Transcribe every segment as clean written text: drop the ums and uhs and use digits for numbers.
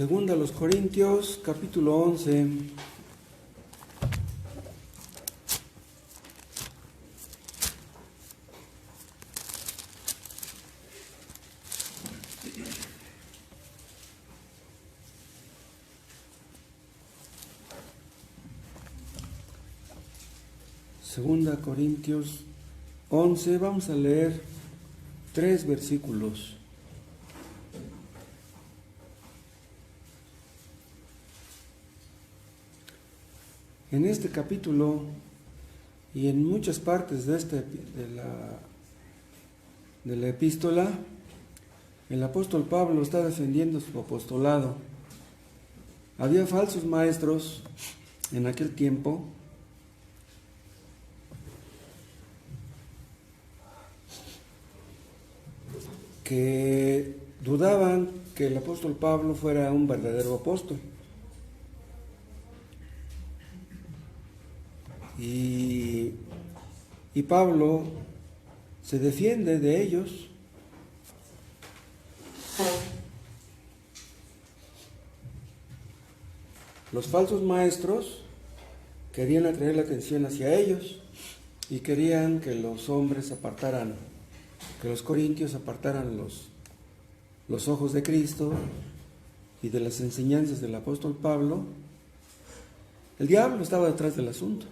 Segunda a los Corintios, capítulo 11. Segunda Corintios 11, vamos a leer 3 versículos. En este capítulo y en muchas partes de la epístola, el apóstol Pablo está defendiendo su apostolado. Había falsos maestros en aquel tiempo que dudaban que el apóstol Pablo fuera un verdadero apóstol. Y Pablo se defiende de ellos. Los falsos maestros querían atraer la atención hacia ellos y querían que los hombres apartaran, que los corintios apartaran los ojos de Cristo y de las enseñanzas del apóstol Pablo. El diablo estaba detrás del asunto.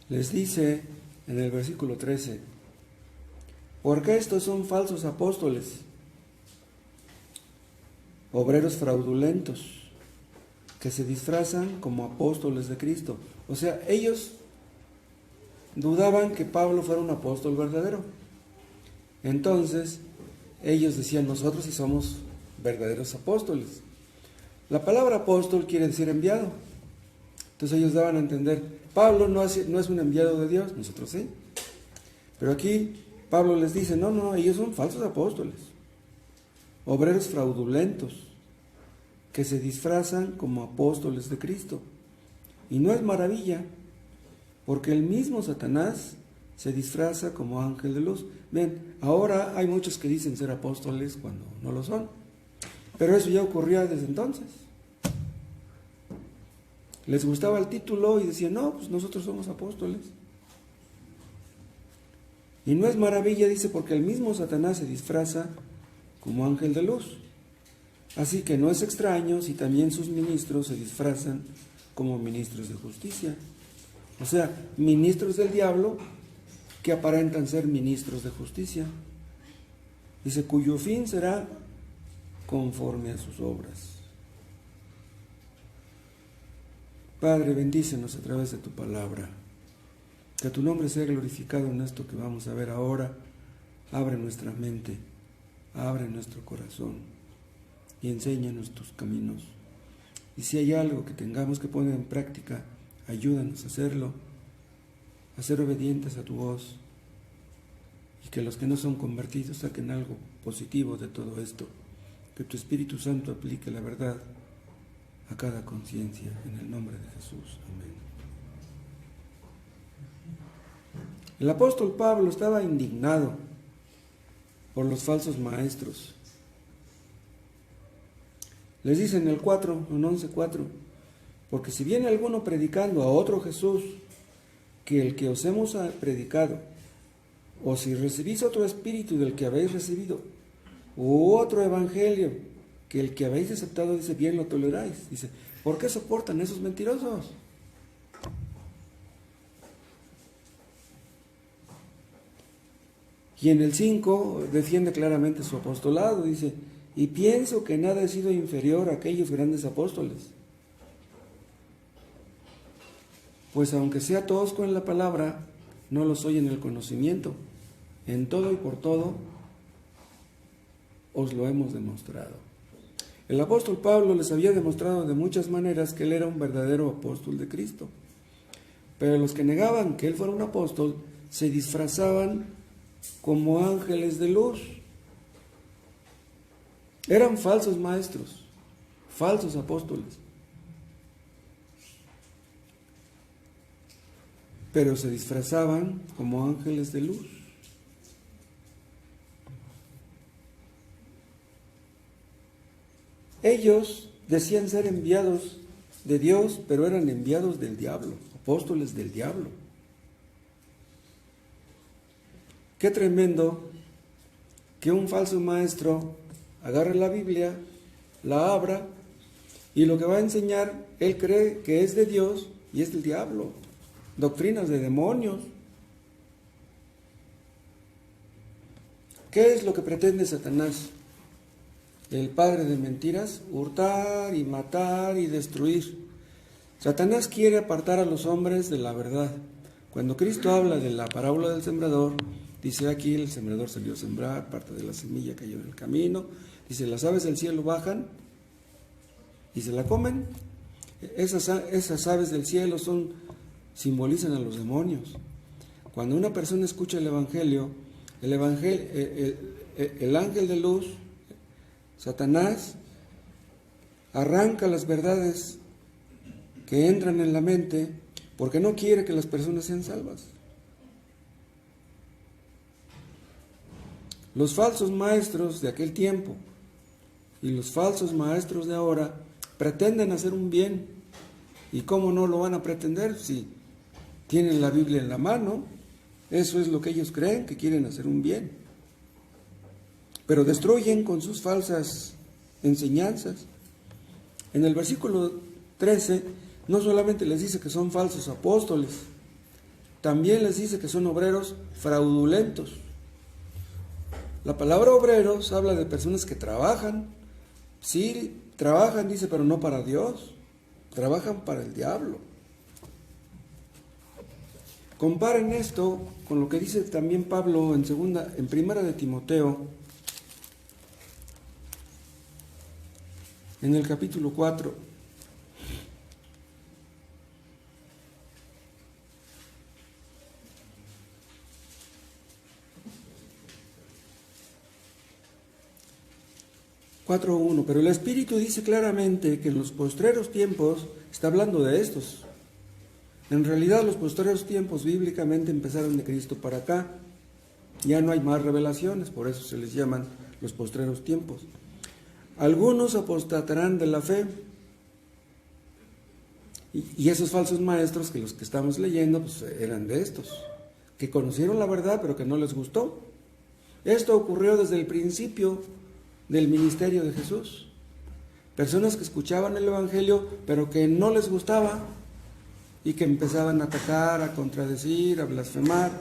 Les dice en el versículo 13, porque estos son falsos apóstoles, obreros fraudulentos, que se disfrazan como apóstoles de Cristo. O sea, ellos dudaban que Pablo fuera un apóstol verdadero. Entonces, ellos decían, nosotros sí somos verdaderos apóstoles. La palabra apóstol quiere decir enviado. Entonces ellos daban a entender, Pablo no es un enviado de Dios, nosotros sí. Pero aquí Pablo les dice, no, ellos son falsos apóstoles, obreros fraudulentos, que se disfrazan como apóstoles de Cristo. Y no es maravilla, porque el mismo Satanás se disfraza como ángel de luz. Ven, ahora hay muchos que dicen ser apóstoles cuando no lo son, pero eso ya ocurría desde entonces. Les gustaba el título y decían, no, pues nosotros somos apóstoles. Y no es maravilla, dice, porque el mismo Satanás se disfraza como ángel de luz. Así que no es extraño si también sus ministros se disfrazan como ministros de justicia. O sea, ministros del diablo que aparentan ser ministros de justicia. Dice, cuyo fin será conforme a sus obras. Padre, bendícenos a través de tu palabra. Que tu nombre sea glorificado en esto que vamos a ver ahora. Abre nuestra mente, abre nuestro corazón y enséñanos tus caminos. Y si hay algo que tengamos que poner en práctica, ayúdanos a hacerlo, a ser obedientes a tu voz, y que los que no son convertidos saquen algo positivo de todo esto. Que tu Espíritu Santo aplique la verdad a cada conciencia, en el nombre de Jesús. Amén. El apóstol Pablo estaba indignado por los falsos maestros. Les dice en el 11:4, porque si viene alguno predicando a otro Jesús que el que os hemos predicado, o si recibís otro espíritu del que habéis recibido, u otro evangelio que el que habéis aceptado, dice, bien lo toleráis. Dice, ¿por qué soportan esos mentirosos? Y en el 5 defiende claramente su apostolado, dice, y pienso que nada he sido inferior a aquellos grandes apóstoles. Pues aunque sea tosco en la palabra, no lo soy en el conocimiento. En todo y por todo os lo hemos demostrado. El apóstol Pablo les había demostrado de muchas maneras que él era un verdadero apóstol de Cristo. Pero los que negaban que él fuera un apóstol se disfrazaban como ángeles de luz. Eran falsos maestros, falsos apóstoles. Pero se disfrazaban como ángeles de luz. Ellos decían ser enviados de Dios, pero eran enviados del diablo, apóstoles del diablo. Qué tremendo que un falso maestro agarre la Biblia, la abra, y lo que va a enseñar, él cree que es de Dios y es del diablo. Doctrinas de demonios. ¿Qué es lo que pretende Satanás? El padre de mentiras, hurtar y matar y destruir. Satanás quiere apartar a los hombres de la verdad. Cuando Cristo habla de la parábola del sembrador, dice aquí, el sembrador salió a sembrar, parte de la semilla cayó en el camino, dice, las aves del cielo bajan y se la comen. Esas aves del cielo simbolizan a los demonios. Cuando una persona escucha el Evangelio, el ángel de luz, Satanás, arranca las verdades que entran en la mente porque no quiere que las personas sean salvas. Los falsos maestros de aquel tiempo y los falsos maestros de ahora pretenden hacer un bien. ¿Y cómo no lo van a pretender si tienen la Biblia en la mano? Eso es lo que ellos creen, que quieren hacer un bien. Pero destruyen con sus falsas enseñanzas. En el versículo 13, no solamente les dice que son falsos apóstoles, también les dice que son obreros fraudulentos. La palabra obreros habla de personas que trabajan. Sí, trabajan, dice, pero no para Dios. Trabajan para el diablo. Comparen esto con lo que dice también Pablo en primera de Timoteo, en el capítulo 4. Pero el Espíritu dice claramente que en los postreros tiempos, está hablando de estos. En realidad los postreros tiempos bíblicamente empezaron de Cristo para acá. Ya no hay más revelaciones, por eso se les llaman los postreros tiempos. Algunos apostatarán de la fe. Y esos falsos maestros, que los que estamos leyendo, pues eran de estos, que conocieron la verdad pero que no les gustó. Esto ocurrió desde el principio del ministerio de Jesús. Personas que escuchaban el Evangelio pero que no les gustaba y que empezaban a atacar, a contradecir, a blasfemar.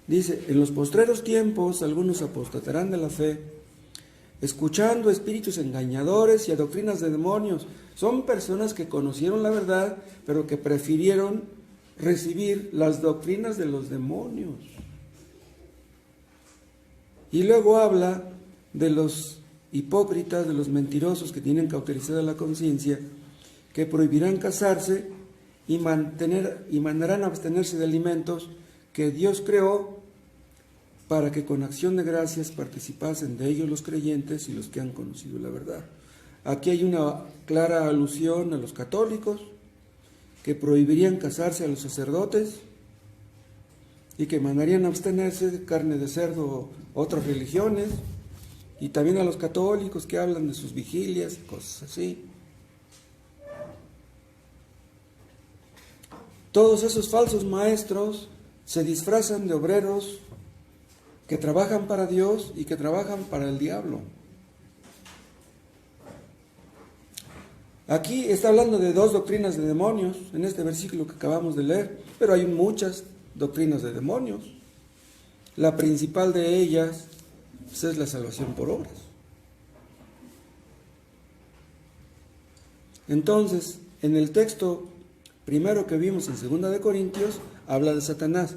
Dice, en los postreros tiempos algunos apostatarán de la fe, escuchando espíritus engañadores y a doctrinas de demonios. Son personas que conocieron la verdad, pero que prefirieron recibir las doctrinas de los demonios. Y luego habla de los hipócritas, de los mentirosos que tienen cauterizada la conciencia, que prohibirán casarse y mandarán a abstenerse de alimentos que Dios creó para que con acción de gracias participasen de ellos los creyentes y los que han conocido la verdad. Aquí hay una clara alusión a los católicos, que prohibirían casarse a los sacerdotes y que mandarían a abstenerse de carne de cerdo o otras religiones, y también a los católicos que hablan de sus vigilias y cosas así. Todos esos falsos maestros se disfrazan de obreros que trabajan para Dios y que trabajan para el diablo. Aquí está hablando de dos doctrinas de demonios, en este versículo que acabamos de leer, pero hay muchas doctrinas de demonios. La principal de ellas pues, es la salvación por obras. Entonces, en el texto primero que vimos en 2 de Corintios, habla de Satanás.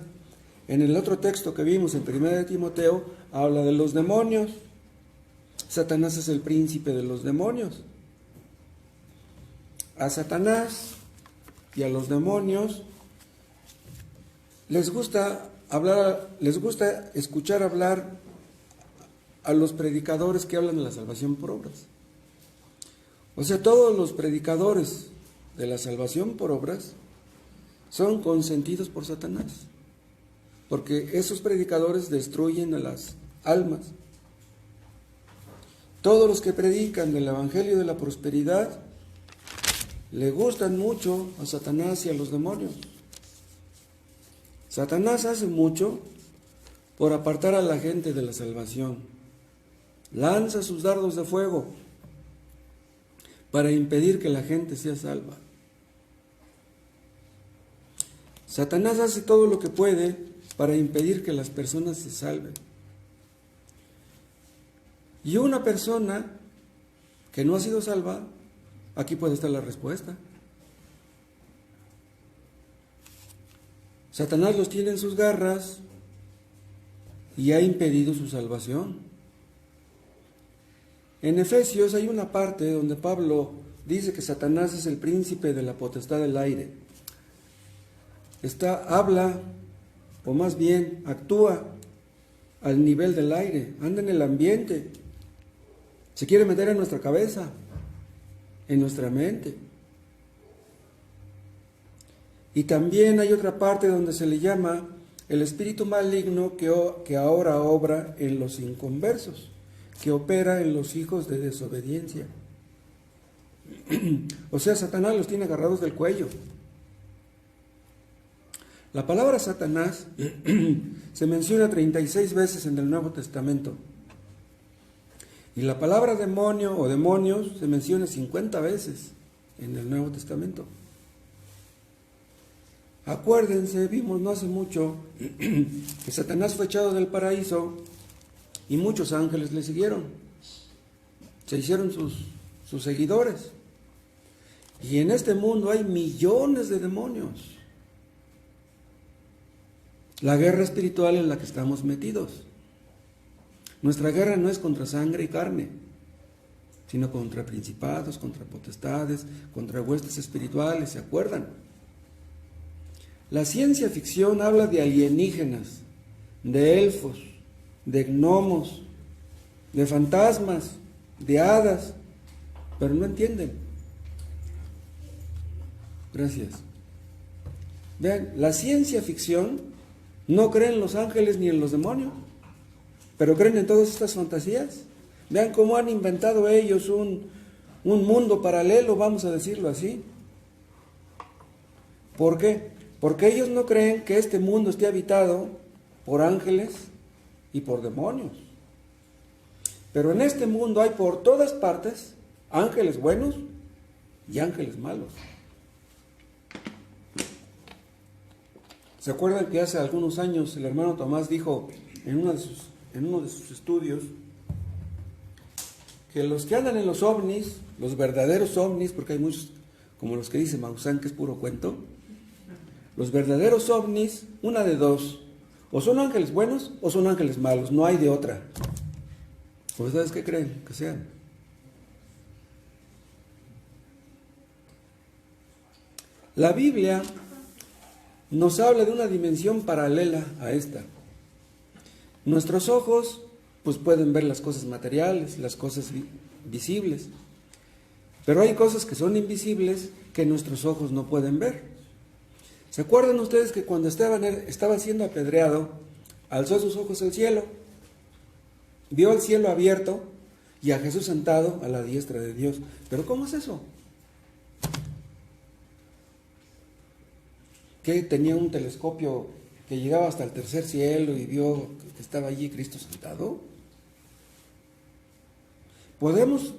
En el otro texto que vimos en 1 de Timoteo, habla de los demonios. Satanás es el príncipe de los demonios. A Satanás y a los demonios les gusta escuchar hablar a los predicadores que hablan de la salvación por obras. O sea, todos los predicadores de la salvación por obras son consentidos por Satanás, porque esos predicadores destruyen a las almas. Todos los que predican del Evangelio de la prosperidad le gustan mucho a Satanás y a los demonios. Satanás hace mucho por apartar a la gente de la salvación. Lanza sus dardos de fuego para impedir que la gente sea salva. Satanás hace todo lo que puede para impedir que las personas se salven. Y una persona que no ha sido salva, aquí puede estar la respuesta. Satanás los tiene en sus garras y ha impedido su salvación. En Efesios hay una parte donde Pablo dice que Satanás es el príncipe de la potestad del aire. Habla, o más bien actúa al nivel del aire, anda en el ambiente, se quiere meter en nuestra cabeza, en nuestra mente. Y también hay otra parte donde se le llama el espíritu maligno que ahora obra en los inconversos, que opera en los hijos de desobediencia. O sea, Satanás los tiene agarrados del cuello. La palabra Satanás se menciona 36 veces en el Nuevo Testamento. Y la palabra demonio o demonios se menciona 50 veces en el Nuevo Testamento. Acuérdense, vimos no hace mucho que Satanás fue echado del paraíso y muchos ángeles le siguieron. Se hicieron sus seguidores. Y en este mundo hay millones de demonios. La guerra espiritual en la que estamos metidos. Nuestra guerra no es contra sangre y carne, sino contra principados, contra potestades, contra huestes espirituales, ¿se acuerdan? La ciencia ficción habla de alienígenas, de elfos, de gnomos, de fantasmas, de hadas, pero no entienden. Gracias. Vean, la ciencia ficción no cree en los ángeles ni en los demonios, pero creen en todas estas fantasías. Vean cómo han inventado ellos un mundo paralelo, vamos a decirlo así. ¿Por qué? Porque ellos no creen que este mundo esté habitado por ángeles y por demonios. Pero en este mundo hay por todas partes ángeles buenos y ángeles malos. ¿Se acuerdan que hace algunos años el hermano Tomás dijo en uno de sus estudios que los que andan en los ovnis, los verdaderos ovnis, porque hay muchos como los que dice Maussan que es puro cuento, los verdaderos ovnis, una de dos, o son ángeles buenos o son ángeles malos, no hay de otra. ¿Ustedes qué creen que sean? La Biblia nos habla de una dimensión paralela a esta. Nuestros ojos pues pueden ver las cosas materiales, las cosas visibles, pero hay cosas que son invisibles que nuestros ojos no pueden ver. ¿Se acuerdan ustedes que cuando estaba siendo apedreado, alzó sus ojos al cielo, vio el cielo abierto y a Jesús sentado a la diestra de Dios? ¿Pero cómo es eso? ¿Que tenía un telescopio que llegaba hasta el tercer cielo y vio que estaba allí Cristo sentado? Podemos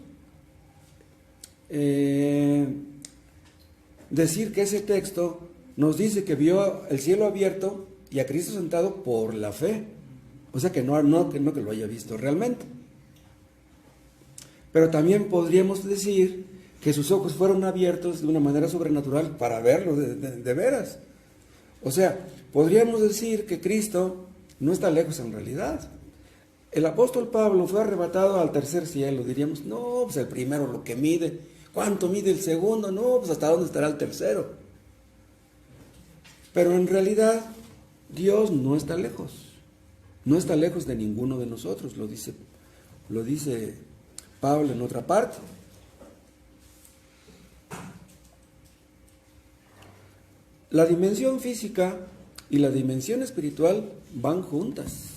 decir que ese texto nos dice que vio el cielo abierto y a Cristo sentado por la fe. O sea que no que lo haya visto realmente. Pero también podríamos decir que sus ojos fueron abiertos de una manera sobrenatural para verlo de veras. O sea, podríamos decir que Cristo no está lejos en realidad. El apóstol Pablo fue arrebatado al tercer cielo. Diríamos, no, pues el primero lo que mide. ¿Cuánto mide el segundo? No, pues hasta dónde estará el tercero. Pero en realidad, Dios no está lejos. No está lejos de ninguno de nosotros, lo dice Pablo en otra parte. La dimensión física y la dimensión espiritual van juntas.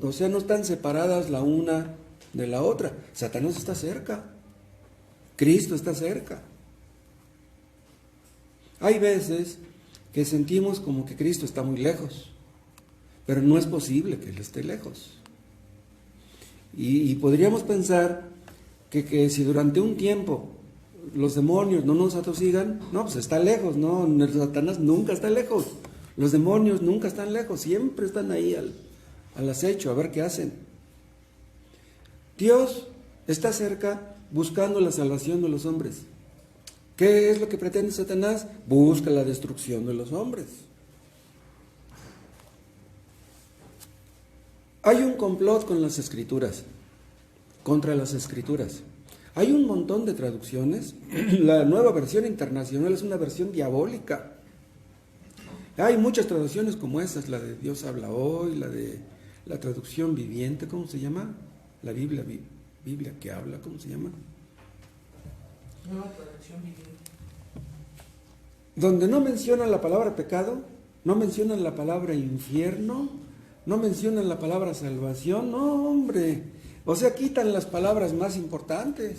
O sea, no están separadas la una de la otra. Satanás está cerca. Cristo está cerca. Hay veces que sentimos como que Cristo está muy lejos, pero no es posible que Él esté lejos. Y podríamos pensar que si durante un tiempo los demonios no nos atosigan, no, pues está lejos, no, Satanás nunca está lejos, los demonios nunca están lejos, siempre están ahí al acecho, a ver qué hacen. Dios está cerca buscando la salvación de los hombres. ¿Qué es lo que pretende Satanás? Busca la destrucción de los hombres. Hay un complot con las escrituras, contra las escrituras. Hay un montón de traducciones. La nueva versión internacional es una versión diabólica. Hay muchas traducciones como esas, la de Dios habla hoy, la de la traducción viviente, ¿cómo se llama? La Biblia que habla, ¿cómo se llama? Nueva traducción viviente. Donde no mencionan la palabra pecado, no mencionan la palabra infierno, no mencionan la palabra salvación, no, hombre. O sea, quitan las palabras más importantes.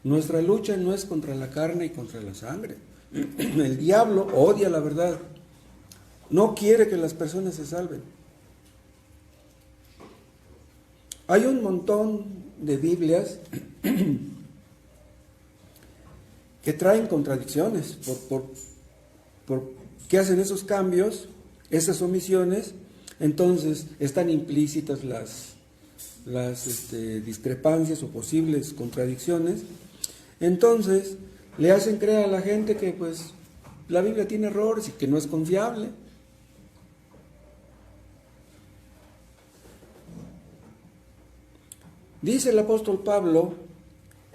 Nuestra lucha no es contra la carne y contra la sangre. El diablo odia la verdad. No quiere que las personas se salven. Hay un montón de Biblias que traen contradicciones por que hacen esos cambios, esas omisiones. Entonces están implícitas las discrepancias o posibles contradicciones. Entonces le hacen creer a la gente que pues la Biblia tiene errores y que no es confiable. Dice el apóstol Pablo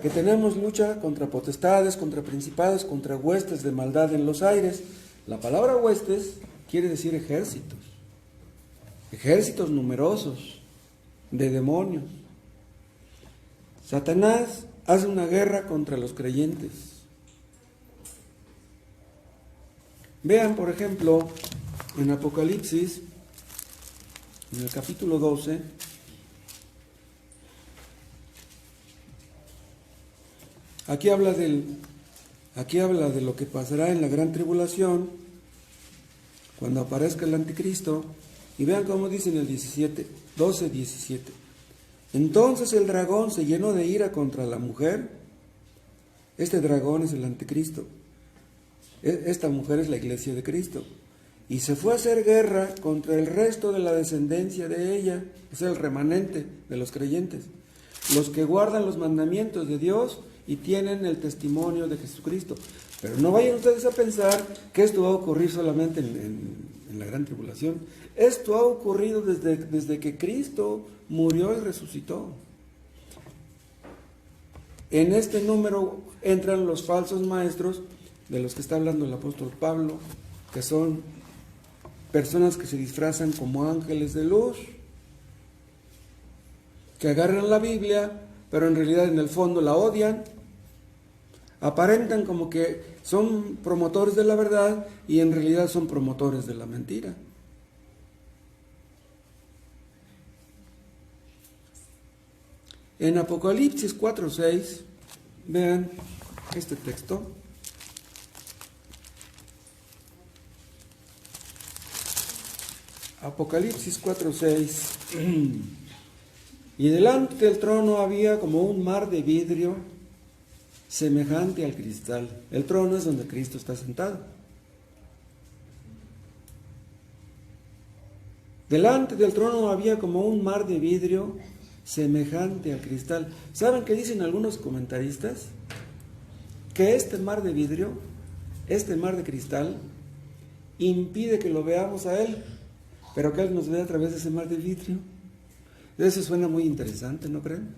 que tenemos lucha contra potestades, contra principados, contra huestes de maldad en los aires. La palabra huestes quiere decir ejércitos. Ejércitos numerosos de demonios. Satanás hace una guerra contra los creyentes. Vean, por ejemplo, en Apocalipsis, en el capítulo 12, aquí habla de lo que pasará en la gran tribulación, cuando aparezca el anticristo. Y vean cómo dice en el 12:17. Entonces el dragón se llenó de ira contra la mujer. Este dragón es el anticristo. Esta mujer es la iglesia de Cristo. Y se fue a hacer guerra contra el resto de la descendencia de ella, o sea, el remanente de los creyentes, los que guardan los mandamientos de Dios y tienen el testimonio de Jesucristo. Pero no vayan ustedes a pensar que esto va a ocurrir solamente en la gran tribulación. Esto ha ocurrido desde que Cristo murió y resucitó. En este número entran los falsos maestros de los que está hablando el apóstol Pablo, que son personas que se disfrazan como ángeles de luz, que agarran la Biblia, pero en realidad en el fondo la odian. Aparentan como que son promotores de la verdad y en realidad son promotores de la mentira. En Apocalipsis 4:6, vean este texto. Apocalipsis 4:6. Y delante del trono había como un mar de vidrio semejante al cristal. El trono es donde Cristo está sentado. Delante del trono había como un mar de vidrio semejante al cristal. ¿Saben qué dicen algunos comentaristas? Que este mar de vidrio, este mar de cristal, impide que lo veamos a Él, pero que Él nos vea a través de ese mar de vidrio. Eso suena muy interesante, ¿no creen?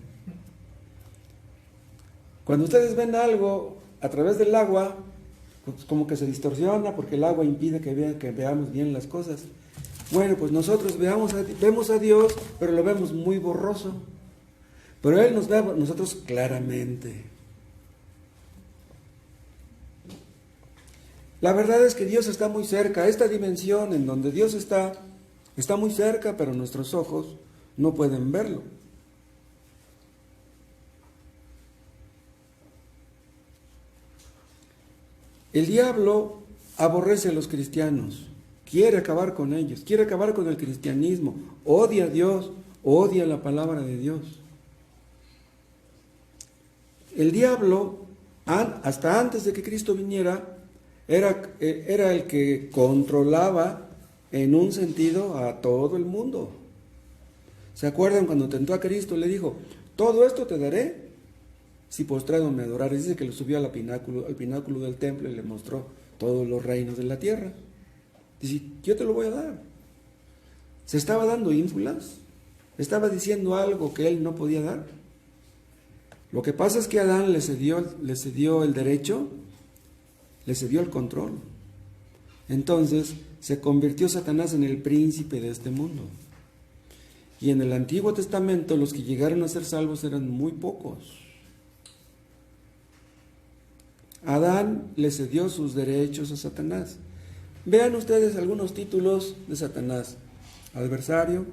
Cuando ustedes ven algo a través del agua, pues como que se distorsiona porque el agua impide que veamos bien las cosas. Bueno, pues nosotros vemos a Dios, pero lo vemos muy borroso. Pero Él nos ve a nosotros claramente. La verdad es que Dios está muy cerca. Esta dimensión en donde Dios está muy cerca, pero nuestros ojos no pueden verlo. El diablo aborrece a los cristianos, quiere acabar con ellos, quiere acabar con el cristianismo, odia a Dios, odia la palabra de Dios. El diablo, hasta antes de que Cristo viniera, era el que controlaba en un sentido a todo el mundo. ¿Se acuerdan cuando tentó a Cristo? Le dijo, todo esto te daré si postrado me adorares. Dice que lo subió al pináculo del templo y le mostró todos los reinos de la tierra. Dice, yo te lo voy a dar. Se estaba dando ínfulas, estaba diciendo algo que él no podía dar. Lo que pasa es que Adán le cedió el derecho, le cedió el control. Entonces se convirtió Satanás en el príncipe de este mundo. Y en el Antiguo Testamento los que llegaron a ser salvos eran muy pocos. Adán le cedió sus derechos a Satanás. Vean ustedes algunos títulos de Satanás: adversario,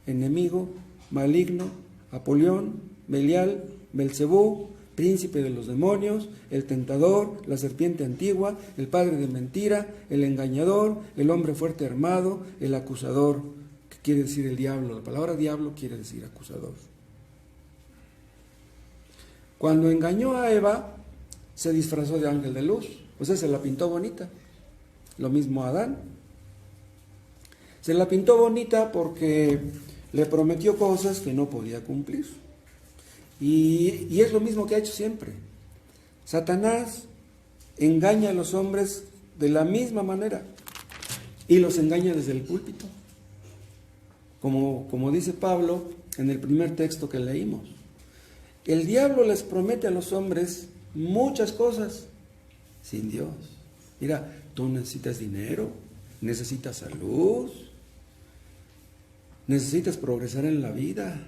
enemigo, maligno, Apolión, Belial, Belcebú, príncipe de los demonios, el tentador, la serpiente antigua, el padre de mentira, el engañador, el hombre fuerte armado, el acusador, que quiere decir el diablo. La palabra diablo quiere decir acusador. Cuando engañó a Eva, se disfrazó de ángel de luz, o sea, se la pintó bonita. Lo mismo a Adán. Se la pintó bonita porque le prometió cosas que no podía cumplir. Y es lo mismo que ha hecho siempre. Satanás engaña a los hombres de la misma manera y los engaña desde el púlpito. Como dice Pablo en el primer texto que leímos. El diablo les promete a los hombres muchas cosas sin Dios. Mira, tú necesitas dinero, necesitas salud, necesitas progresar en la vida.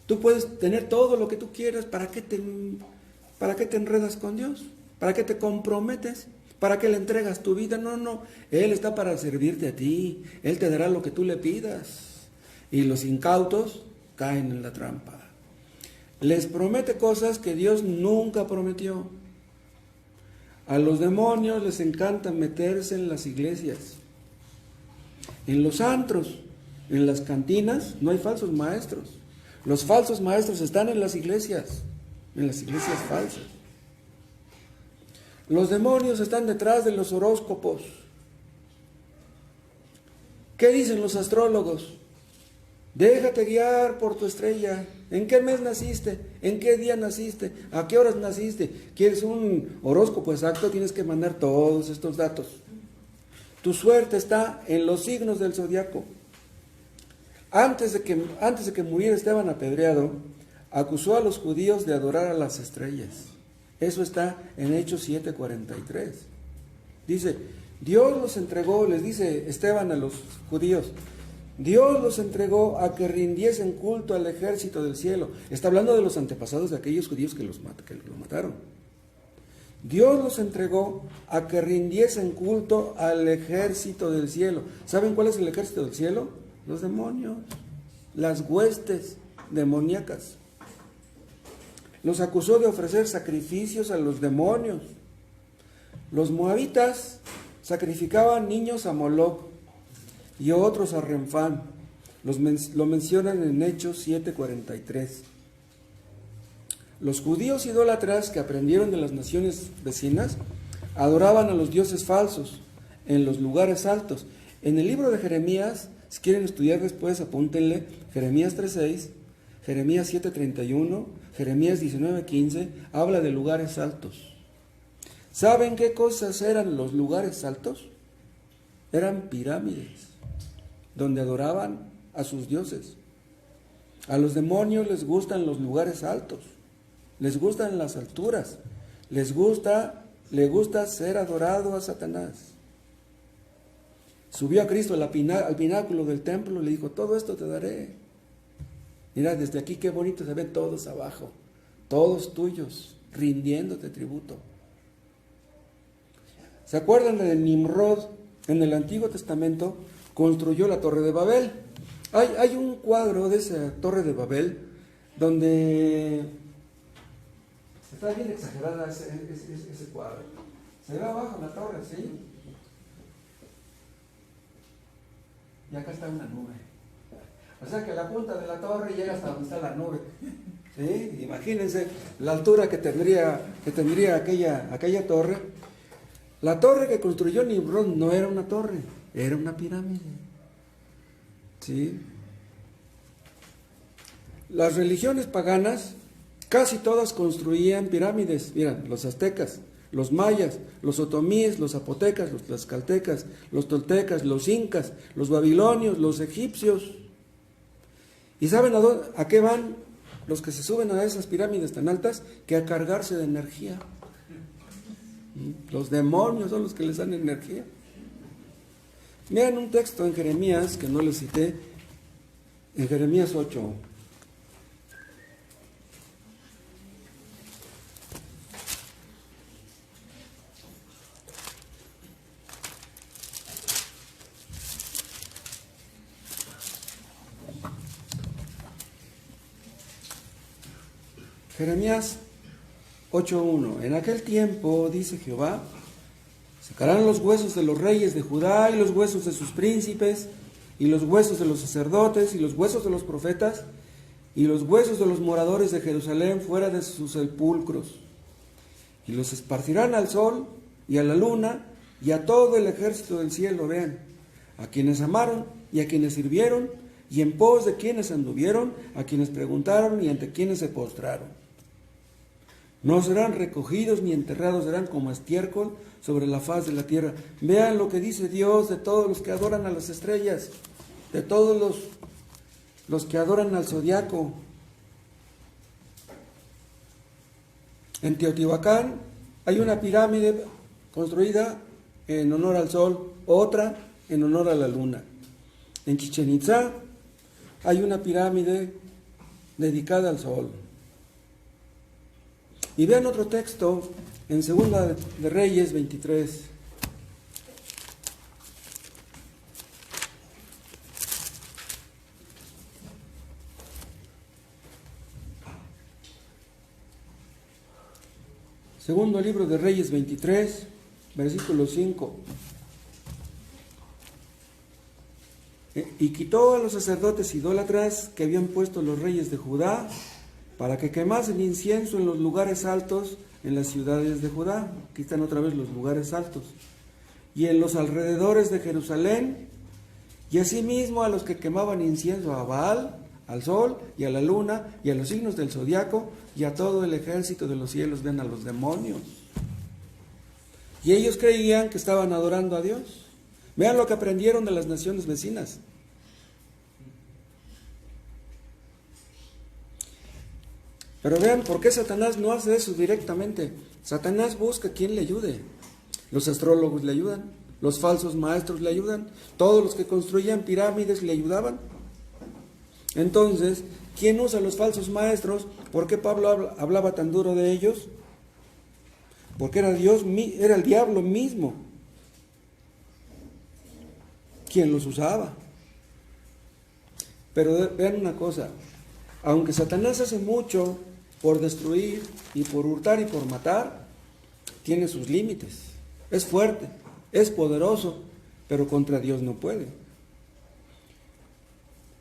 Tú puedes tener todo lo que tú quieras. ¿Para qué te enredas con Dios? ¿Para qué te comprometes? ¿Para qué le entregas tu vida? No. Él está para servirte a ti. Él te dará lo que tú le pidas. Y los incautos caen en la trampa. Les promete cosas que Dios nunca prometió. A los demonios les encanta meterse en las iglesias, en los antros, en las cantinas. No hay falsos maestros. Los falsos maestros están en las iglesias falsas. Los demonios están detrás de los horóscopos. ¿Qué dicen los astrólogos? Déjate guiar por tu estrella. ¿En qué mes naciste? ¿En qué día naciste? ¿A qué horas naciste? ¿Quieres un horóscopo exacto? Tienes que mandar todos estos datos. Tu suerte está en los signos del zodiaco. Antes de que muriera Esteban apedreado, acusó a los judíos de adorar a las estrellas. Eso está en Hechos 7:43. Dice, Dios los entregó, les dice Esteban a los judíos, Dios los entregó a que rindiesen culto al ejército del cielo. Está hablando de los antepasados de aquellos judíos que lo mataron. Dios los entregó a que rindiesen culto al ejército del cielo. ¿Saben cuál es el ejército del cielo? Los demonios, las huestes demoníacas. Los acusó de ofrecer sacrificios a los demonios. Los moabitas sacrificaban niños a Moloc y otros a Renfán. Lo mencionan en Hechos 7:43. Los judíos idólatras que aprendieron de las naciones vecinas adoraban a los dioses falsos en los lugares altos. En el libro de Jeremías, si quieren estudiar después, apúntenle Jeremías 3:6, Jeremías 7:31, Jeremías 19:15, habla de lugares altos. ¿Saben qué cosas eran los lugares altos? Eran pirámides, donde adoraban a sus dioses. A los demonios les gustan los lugares altos, les gustan las alturas, le gusta ser adorado a Satanás. Subió a Cristo al pináculo del templo y le dijo, todo esto te daré. Mira, desde aquí qué bonito se ven todos abajo, todos tuyos, rindiéndote tributo. ¿Se acuerdan de Nimrod? En el Antiguo Testamento construyó la Torre de Babel. Hay un cuadro de esa Torre de Babel donde está bien exagerada ese cuadro. Se ve abajo la torre, ¿sí? Y acá está una nube. O sea que la punta de la torre llega hasta donde está la nube. ¿Sí? Imagínense la altura que tendría aquella torre. La torre que construyó Nimrod no era una torre, era una pirámide. ¿Sí? Las religiones paganas casi todas construían pirámides. Miren, los aztecas, los mayas, los otomíes, los zapotecas, los tlaxcaltecas, los toltecas, los incas, los babilonios, los egipcios. ¿Y saben a qué van los que se suben a esas pirámides tan altas? Que a cargarse de energía. Los demonios son los que les dan energía. Miren un texto en Jeremías, que no les cité, en Jeremías 8. Jeremías 8:1. En aquel tiempo, dice Jehová, sacarán los huesos de los reyes de Judá y los huesos de sus príncipes y los huesos de los sacerdotes y los huesos de los profetas y los huesos de los moradores de Jerusalén fuera de sus sepulcros y los esparcirán al sol y a la luna y a todo el ejército del cielo. Vean, a quienes amaron y a quienes sirvieron y en pos de quienes anduvieron, a quienes preguntaron y ante quienes se postraron. No serán recogidos ni enterrados, serán como estiércol sobre la faz de la tierra. Vean lo que dice Dios de todos los que adoran a las estrellas, de todos los que adoran al zodiaco. En Teotihuacán hay una pirámide construida en honor al sol, otra en honor a la luna. En Chichén Itzá hay una pirámide dedicada al sol. Y vean otro texto en Segunda de Reyes 23. Segundo libro de Reyes 23, versículo 5. Y quitó a los sacerdotes idólatras que habían puesto los reyes de Judá, para que quemasen incienso en los lugares altos en las ciudades de Judá. Aquí están otra vez los lugares altos. Y en los alrededores de Jerusalén, y asimismo a los que quemaban incienso a Baal, al sol y a la luna, y a los signos del zodiaco, y a todo el ejército de los cielos, ven, a los demonios. Y ellos creían que estaban adorando a Dios. Vean lo que aprendieron de las naciones vecinas. Pero vean por qué Satanás no hace eso directamente. Satanás busca quien le ayude. Los astrólogos le ayudan, los falsos maestros le ayudan, todos los que construían pirámides le ayudaban. Entonces, ¿quién usa a los falsos maestros? ¿Por qué Pablo hablaba tan duro de ellos? Porque era el diablo mismo quien los usaba. Pero vean una cosa, aunque Satanás hace mucho por destruir y por hurtar y por matar, tiene sus límites. Es fuerte, es poderoso, pero contra Dios no puede.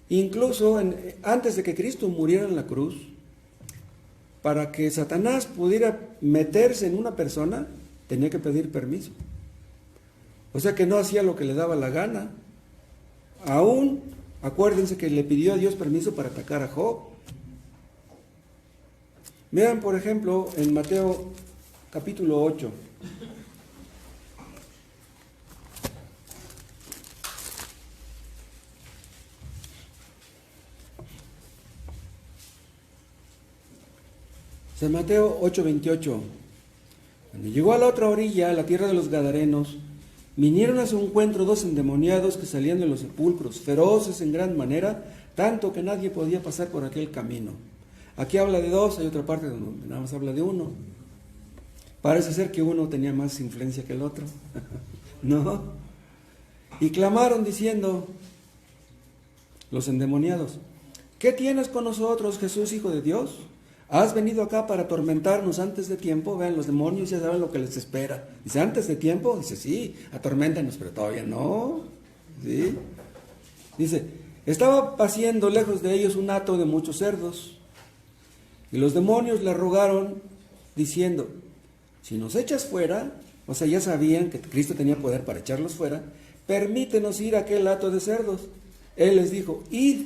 Incluso antes de que Cristo muriera en la cruz, para que Satanás pudiera meterse en una persona, tenía que pedir permiso. O sea que no hacía lo que le daba la gana. Aún, acuérdense que le pidió a Dios permiso para atacar a Job. Vean, por ejemplo, en Mateo capítulo 8. San Mateo 8:28. Cuando llegó a la otra orilla, a la tierra de los Gadarenos, vinieron a su encuentro dos endemoniados que salían de los sepulcros, feroces en gran manera, tanto que nadie podía pasar por aquel camino. Aquí habla de dos, hay otra parte donde nada más habla de uno. Parece ser que uno tenía más influencia que el otro. ¿No? Y clamaron diciendo: los endemoniados: ¿qué tienes con nosotros, Jesús, Hijo de Dios? ¿Has venido acá para atormentarnos antes de tiempo? Vean, los demonios ya saben lo que les espera. Dice, ¿antes de tiempo? Dice, sí, atorméntanos, pero todavía no. ¿Sí? Dice, estaba paciendo lejos de ellos un hato de muchos cerdos. Y los demonios le rogaron, diciendo, si nos echas fuera, o sea, ya sabían que Cristo tenía poder para echarlos fuera, permítenos ir a aquel hato de cerdos. Él les dijo, id.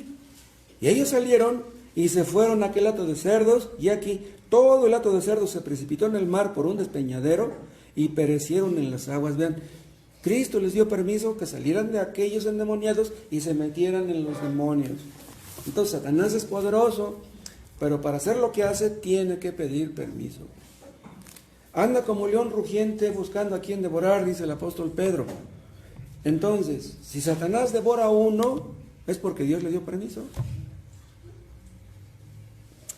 Y ellos salieron y se fueron a aquel hato de cerdos, y aquí todo el hato de cerdos se precipitó en el mar por un despeñadero y perecieron en las aguas. Vean, Cristo les dio permiso que salieran de aquellos endemoniados y se metieran en los demonios. Entonces Satanás es poderoso, pero para hacer lo que hace tiene que pedir permiso. Anda como león rugiente buscando a quien devorar, dice el apóstol Pedro. Entonces, si Satanás devora a uno, es porque Dios le dio permiso.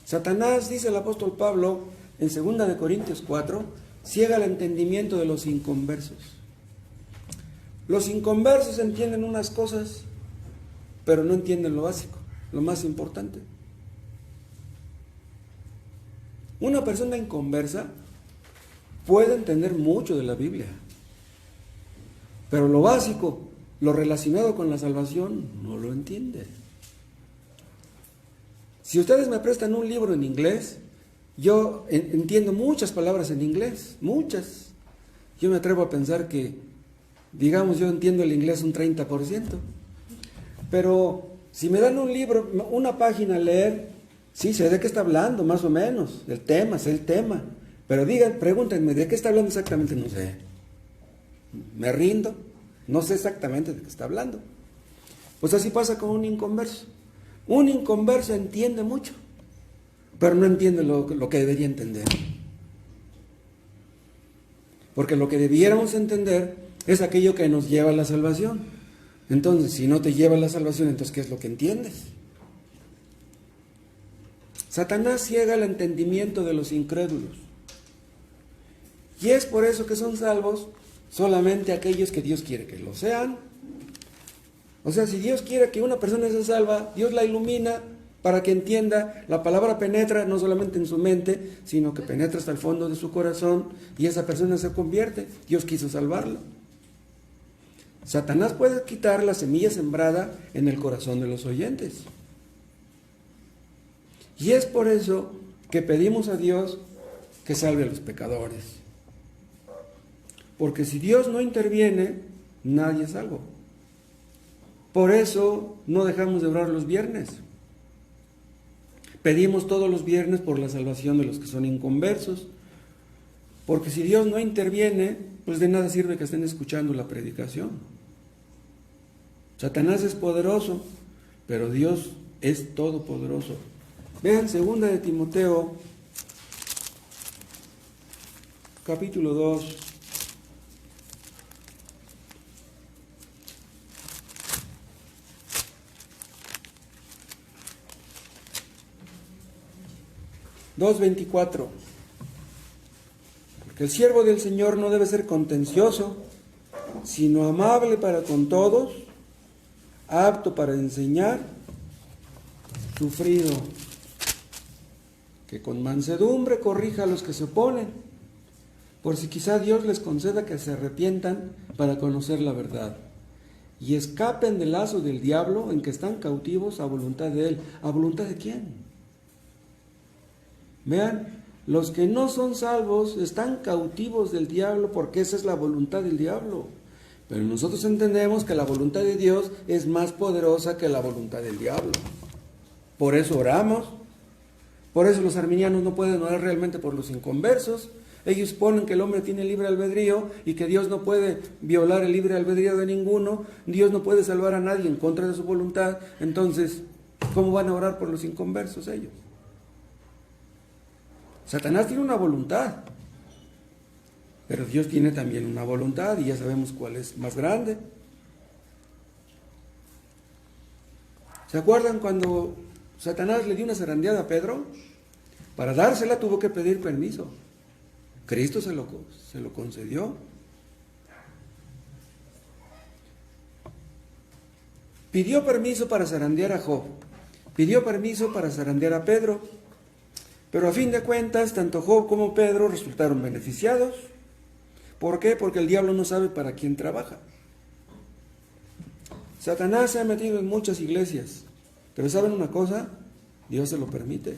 Satanás, dice el apóstol Pablo en 2 Corintios 4, ciega el entendimiento de los inconversos. Los inconversos entienden unas cosas, pero no entienden lo básico, lo más importante. Una persona inconversa puede entender mucho de la Biblia, pero lo básico, lo relacionado con la salvación, no lo entiende. Si ustedes me prestan un libro en inglés, yo entiendo muchas palabras en inglés, muchas. Yo me atrevo a pensar que, digamos, yo entiendo el inglés un 30%. Pero si me dan un libro, una página a leer, sí, sé de qué está hablando, más o menos, el tema, sé el tema. Pero pregúntenme, ¿de qué está hablando exactamente? No sé. Me rindo, no sé exactamente de qué está hablando. Pues así pasa con un inconverso. Un inconverso entiende mucho, pero no entiende lo que debería entender. Porque lo que debiéramos entender es aquello que nos lleva a la salvación. Entonces, si no te lleva a la salvación, entonces ¿qué es lo que entiendes? Satanás ciega el entendimiento de los incrédulos. Y es por eso que son salvos solamente aquellos que Dios quiere que lo sean. O sea, si Dios quiere que una persona se salva, Dios la ilumina para que entienda, la palabra penetra no solamente en su mente, sino que penetra hasta el fondo de su corazón y esa persona se convierte. Dios quiso salvarlo. Satanás puede quitar la semilla sembrada en el corazón de los oyentes. Y es por eso que pedimos a Dios que salve a los pecadores. Porque si Dios no interviene, nadie es salvo. Por eso no dejamos de orar los viernes. Pedimos todos los viernes por la salvación de los que son inconversos. Porque si Dios no interviene, pues de nada sirve que estén escuchando la predicación. Satanás es poderoso, pero Dios es todopoderoso. Vean 2 de Timoteo, capítulo 2. ...2:24... Porque el siervo del Señor no debe ser contencioso, sino amable para con todos, apto para enseñar, sufrido, que con mansedumbre corrija a los que se oponen, por si quizá Dios les conceda que se arrepientan para conocer la verdad, y escapen del lazo del diablo en que están cautivos a voluntad de él. ¿A voluntad de quién? Vean, los que no son salvos están cautivos del diablo porque esa es la voluntad del diablo. Pero nosotros entendemos que la voluntad de Dios es más poderosa que la voluntad del diablo. Por eso oramos. Por eso los arminianos no pueden orar realmente por los inconversos. Ellos ponen que el hombre tiene libre albedrío y que Dios no puede violar el libre albedrío de ninguno. Dios no puede salvar a nadie en contra de su voluntad. Entonces, ¿cómo van a orar por los inconversos ellos? Satanás tiene una voluntad, pero Dios tiene también una voluntad y ya sabemos cuál es más grande. ¿Se acuerdan cuando Satanás le dio una zarandeada a Pedro? Para dársela tuvo que pedir permiso. Cristo se lo concedió. pidió permiso para zarandear a Job, pidió permiso para zarandear a Pedro, pero a fin de cuentas, tanto Job como Pedro resultaron beneficiados. ¿Por qué? Porque el diablo no sabe para quién trabaja. Satanás se ha metido en muchas iglesias, pero ¿saben una cosa? Dios se lo permite.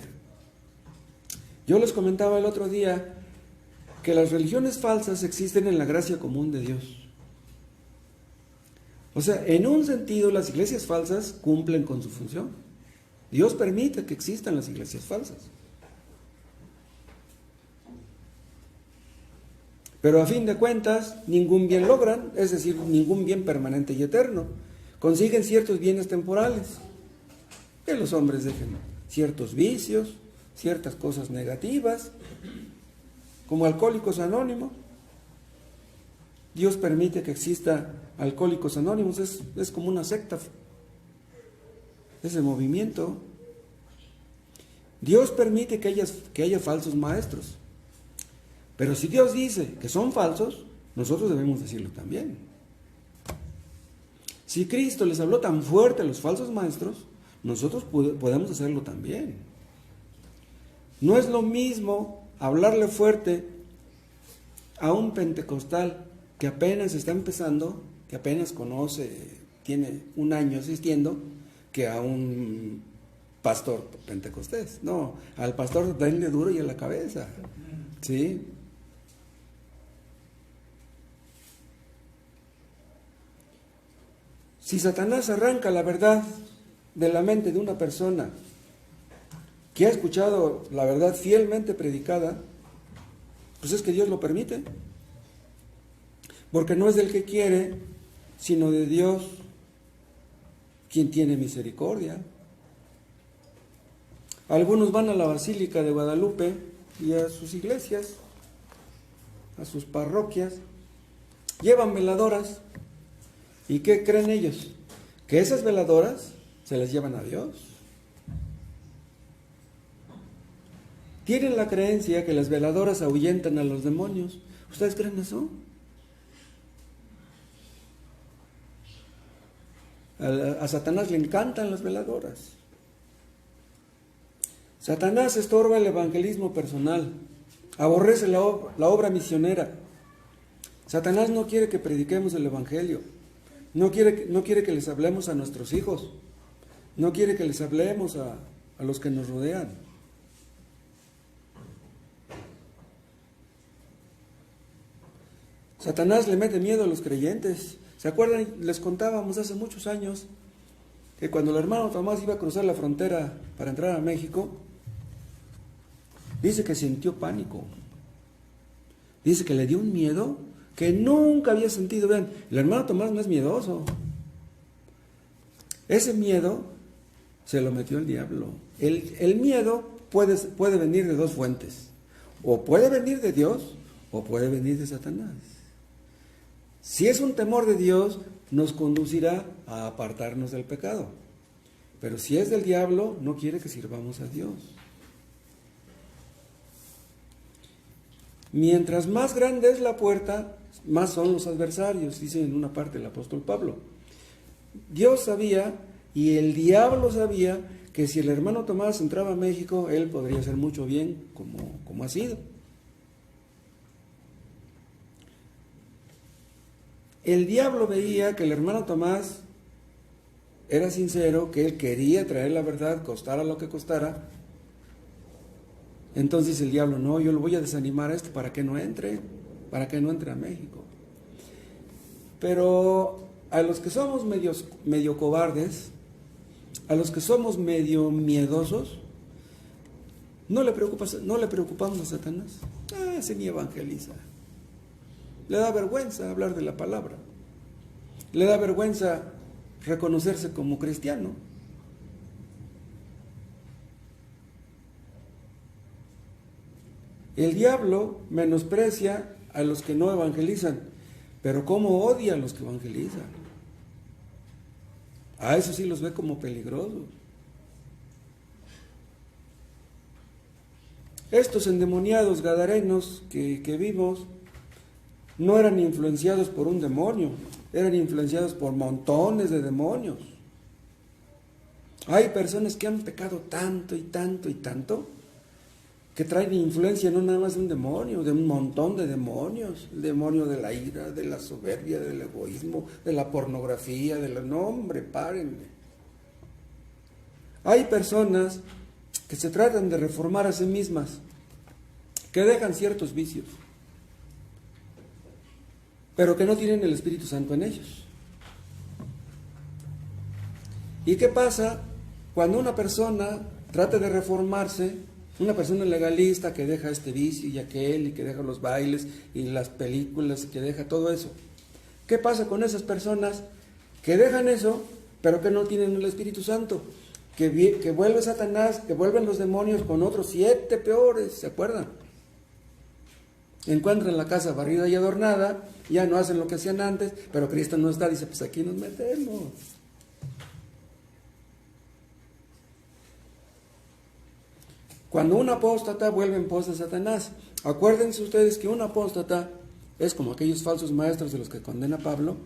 Yo les comentaba el otro día que las religiones falsas existen en la gracia común de Dios. O sea, en un sentido las iglesias falsas cumplen con su función. Dios permite que existan las iglesias falsas. Pero a fin de cuentas, ningún bien logran, es decir, ningún bien permanente y eterno. Consiguen ciertos bienes temporales. Que los hombres dejen ciertos vicios, ciertas cosas negativas, como Alcohólicos Anónimos. Dios permite que exista Alcohólicos Anónimos, es como una secta, ese movimiento. Dios permite que haya falsos maestros. Pero si Dios dice que son falsos, nosotros debemos decirlo también. Si Cristo les habló tan fuerte a los falsos maestros, nosotros podemos hacerlo también. No es lo mismo hablarle fuerte a un pentecostal que apenas está empezando, que apenas conoce, tiene un año asistiendo, que a un pastor pentecostés. No, al pastor denle duro y a la cabeza. ¿Sí? Si Satanás arranca la verdad de la mente de una persona que ha escuchado la verdad fielmente predicada, pues es que Dios lo permite. Porque no es del que quiere, sino de Dios, quien tiene misericordia. Algunos van a la Basílica de Guadalupe y a sus iglesias, a sus parroquias, llevan veladoras. ¿Y qué creen ellos? Que esas veladoras se las llevan a Dios. Tienen la creencia que las veladoras ahuyentan a los demonios. ¿Ustedes creen eso? A Satanás le encantan las veladoras. Satanás estorba el evangelismo personal, aborrece la obra misionera. Satanás no quiere que prediquemos el evangelio, no quiere que les hablemos a nuestros hijos, no quiere que les hablemos a los que nos rodean. Satanás le mete miedo a los creyentes. ¿Se acuerdan? Les contábamos hace muchos años que cuando el hermano Tomás iba a cruzar la frontera para entrar a México, dice que sintió pánico. Dice que le dio un miedo que nunca había sentido. Vean, el hermano Tomás no es miedoso. Ese miedo se lo metió el diablo. El miedo puede venir de dos fuentes. O puede venir de Dios o puede venir de Satanás. Si es un temor de Dios, nos conducirá a apartarnos del pecado. Pero si es del diablo, no quiere que sirvamos a Dios. Mientras más grande es la puerta, más son los adversarios, dice en una parte el apóstol Pablo. Dios sabía y el diablo sabía que si el hermano Tomás entraba a México, él podría hacer mucho bien como ha sido. El diablo veía que el hermano Tomás era sincero, que él quería traer la verdad, costara lo que costara. Entonces el diablo, no, yo lo voy a desanimar a este para que no entre a México. Pero a los que somos medio cobardes, a los que somos medio miedosos, no le preocupamos a Satanás. Ese ni evangeliza. Le da vergüenza hablar de la palabra. Le da vergüenza reconocerse como cristiano. El diablo menosprecia a los que no evangelizan, pero cómo odia a los que evangelizan. A eso sí los ve como peligrosos. Estos endemoniados gadarenos que vimos no eran influenciados por un demonio, eran influenciados por montones de demonios. Hay personas que han pecado tanto y tanto y tanto, que traen influencia no nada más de un demonio, de un montón de demonios. El demonio de la ira, de la soberbia, del egoísmo, de la pornografía, No, hombre, párenle. Hay personas que se tratan de reformar a sí mismas, que dejan ciertos vicios, pero que no tienen el Espíritu Santo en ellos. ¿Y qué pasa cuando una persona trata de reformarse? Una persona legalista que deja este vicio y aquel, y que deja los bailes y las películas, y que deja todo eso. ¿Qué pasa con esas personas que dejan eso, pero que no tienen el Espíritu Santo? Que vuelve Satanás, que vuelven los demonios con otros 7 peores, ¿se acuerdan? Encuentran la casa barrida y adornada, ya no hacen lo que hacían antes, pero Cristo no está, dice, pues aquí nos metemos. Cuando un apóstata vuelve en pos de Satanás, acuérdense ustedes que un apóstata es como aquellos falsos maestros de los que condena Pablo.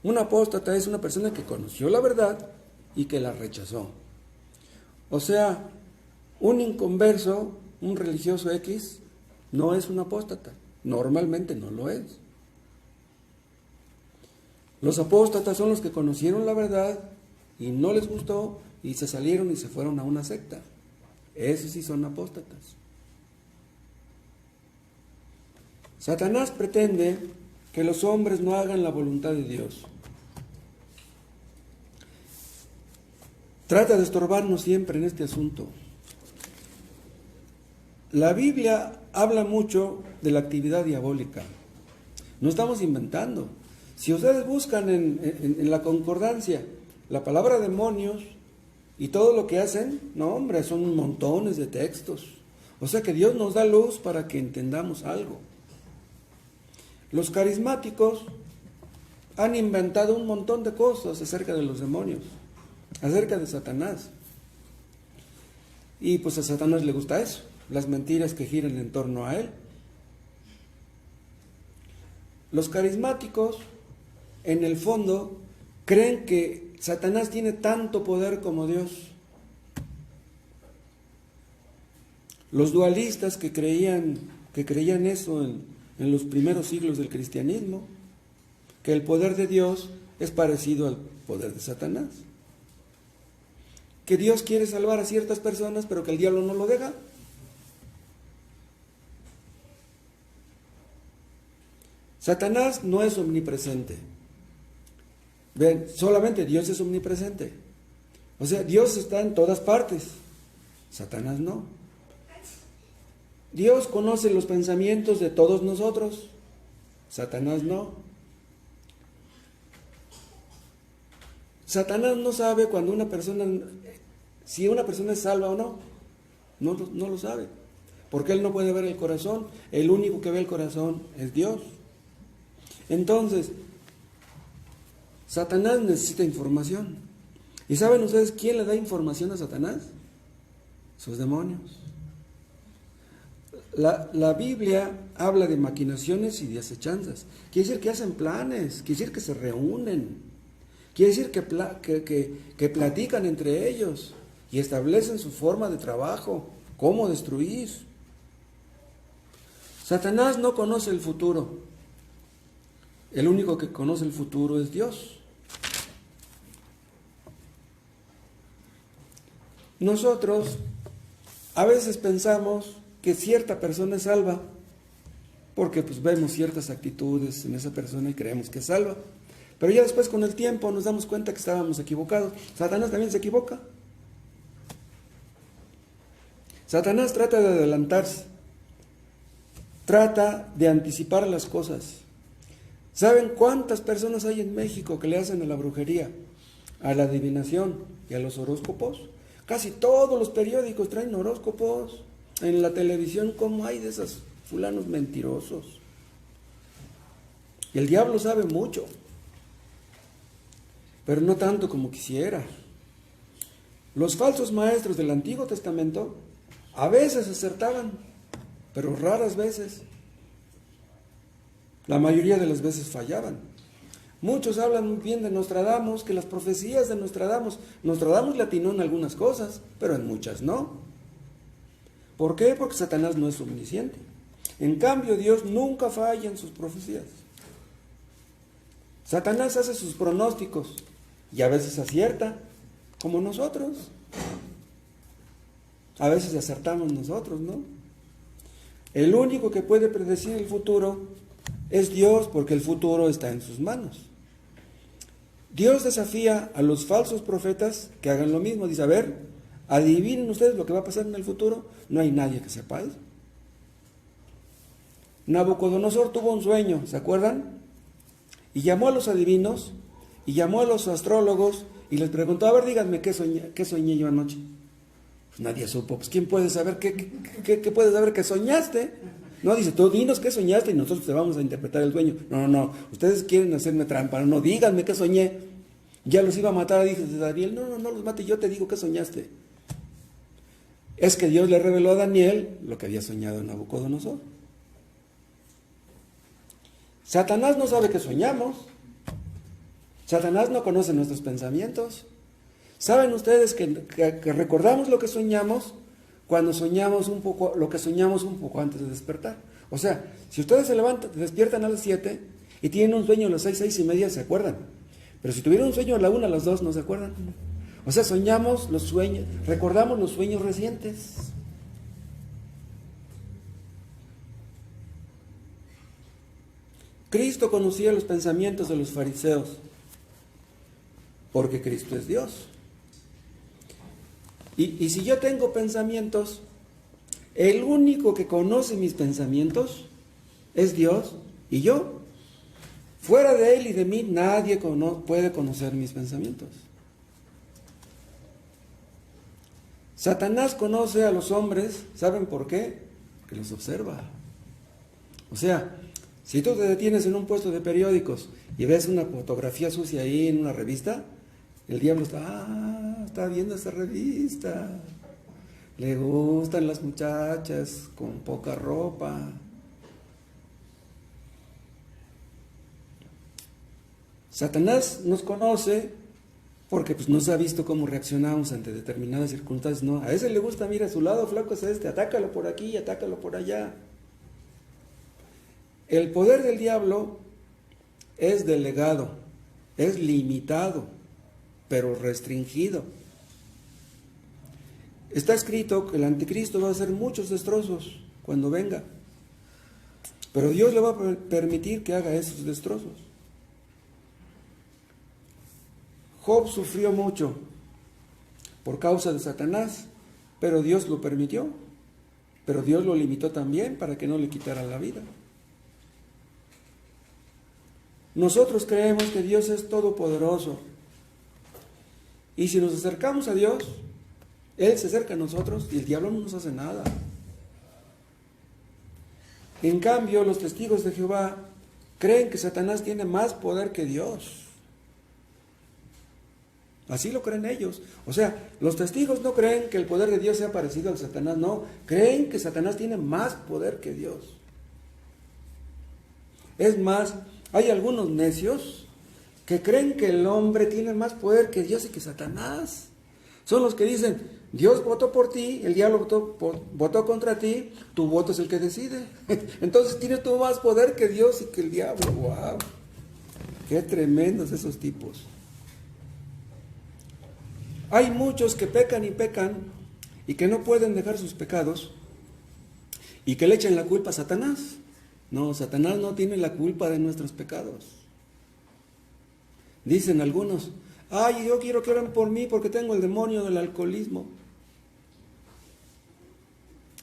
Un apóstata es una persona que conoció la verdad y que la rechazó. O sea, un inconverso, un religioso X, no es un apóstata. Normalmente no lo es. Los apóstatas son los que conocieron la verdad y no les gustó y se salieron y se fueron a una secta. Esos sí son apóstatas. Satanás pretende que los hombres no hagan la voluntad de Dios. Trata de estorbarnos siempre en este asunto. La Biblia habla mucho de la actividad diabólica. No estamos inventando. Si ustedes buscan en la concordancia la palabra demonios y todo lo que hacen, no hombre, son montones de textos. O sea que Dios nos da luz para que entendamos algo. Los carismáticos han inventado un montón de cosas acerca de los demonios, acerca de Satanás. Y pues a Satanás le gusta eso, las mentiras que giran en torno a él. Los carismáticos, en el fondo, creen que Satanás tiene tanto poder como Dios. Los dualistas que creían eso en los primeros siglos del cristianismo, que el poder de Dios es parecido al poder de Satanás. Que Dios quiere salvar a ciertas personas, pero que el diablo no lo deja. Satanás no es omnipresente. Ven, solamente Dios es omnipresente. O sea, Dios está en todas partes. Satanás no. Dios conoce los pensamientos de todos nosotros. Satanás no. Satanás no sabe cuando si una persona es salva o no. No lo sabe. Porque él no puede ver el corazón. El único que ve el corazón es Dios. Entonces, Satanás necesita información. ¿Y saben ustedes quién le da información a Satanás? Sus demonios. La Biblia habla de maquinaciones y de acechanzas. Quiere decir que hacen planes, quiere decir que se reúnen, quiere decir que platican entre ellos y establecen su forma de trabajo, cómo destruir. Satanás no conoce el futuro. El único que conoce el futuro es Dios. Nosotros a veces pensamos que cierta persona es salva porque pues vemos ciertas actitudes en esa persona y creemos que es salva. Pero ya después con el tiempo nos damos cuenta que estábamos equivocados. Satanás también se equivoca. Satanás trata de adelantarse, trata de anticipar las cosas. ¿Saben cuántas personas hay en México que le hacen a la brujería, a la adivinación y a los horóscopos? Casi todos los periódicos traen horóscopos. En la televisión, ¿cómo hay de esos fulanos mentirosos? Y el diablo sabe mucho, pero no tanto como quisiera. Los falsos maestros del Antiguo Testamento a veces acertaban, pero raras veces. La mayoría de las veces fallaban. Muchos hablan muy bien de Nostradamus, que las profecías de Nostradamus le atinó en algunas cosas, pero en muchas no. ¿Por qué? Porque Satanás no es omnisciente. En cambio, Dios nunca falla en sus profecías. Satanás hace sus pronósticos y a veces acierta, como nosotros. A veces acertamos nosotros, ¿no? El único que puede predecir el futuro es Dios, porque el futuro está en sus manos. Dios desafía a los falsos profetas que hagan lo mismo. Dice, a ver, adivinen ustedes lo que va a pasar en el futuro. No hay nadie que sepa eso. Nabucodonosor tuvo un sueño, ¿se acuerdan? Y llamó a los adivinos, y llamó a los astrólogos, y les preguntó, a ver, díganme, ¿qué soñé yo anoche? Pues nadie supo. Pues ¿quién puede saber qué puede saber que soñaste? No, dice, tú dinos qué soñaste y nosotros te vamos a interpretar el sueño. No, ustedes quieren hacerme trampa, no, díganme qué soñé. Ya los iba a matar, dice Daniel, no los mate, yo te digo qué soñaste. Es que Dios le reveló a Daniel lo que había soñado Nabucodonosor. Satanás no sabe que soñamos. Satanás no conoce nuestros pensamientos. ¿Saben ustedes que recordamos lo que soñamos cuando soñamos un poco, lo que soñamos un poco antes de despertar? O sea, si ustedes se despiertan a las 7 y tienen un sueño a las 6:30, se acuerdan. Pero si tuvieron un sueño a la 1, a las 2, no se acuerdan. O sea, soñamos los sueños, recordamos los sueños recientes. Cristo conocía los pensamientos de los fariseos, porque Cristo es Dios. Y si yo tengo pensamientos, el único que conoce mis pensamientos es Dios y yo. Fuera de Él y de mí, nadie puede conocer mis pensamientos. Satanás conoce a los hombres, ¿saben por qué? Porque los observa. O sea, si tú te detienes en un puesto de periódicos y ves una fotografía sucia ahí en una revista, el diablo está viendo esa revista. Le gustan las muchachas con poca ropa. Satanás nos conoce porque pues nos ha visto cómo reaccionamos ante determinadas circunstancias. No, a ese le gusta, mira, su lado flaco es este, atácalo por aquí, atácalo por allá. El poder del diablo es delegado, es limitado, pero restringido. Está escrito que el anticristo va a hacer muchos destrozos cuando venga, pero Dios le va a permitir que haga esos destrozos. Job sufrió mucho por causa de Satanás, pero Dios lo permitió, pero Dios lo limitó también para que no le quitara la vida. Nosotros creemos que Dios es todopoderoso, y si nos acercamos a Dios, Él se acerca a nosotros y el diablo no nos hace nada. En cambio, los testigos de Jehová creen que Satanás tiene más poder que Dios. Así lo creen ellos. O sea, los testigos no creen que el poder de Dios sea parecido al Satanás, no. Creen que Satanás tiene más poder que Dios. Es más, hay algunos necios que creen que el hombre tiene más poder que Dios y que Satanás. Son los que dicen, Dios votó por ti, el diablo votó contra ti, tu voto es el que decide. Entonces tienes tú más poder que Dios y que el diablo. ¡Wow! ¡Qué tremendos esos tipos! Hay muchos que pecan y que no pueden dejar sus pecados y que le echan la culpa a Satanás. No, Satanás no tiene la culpa de nuestros pecados. Dicen algunos, ay, yo quiero que oren por mí porque tengo el demonio del alcoholismo.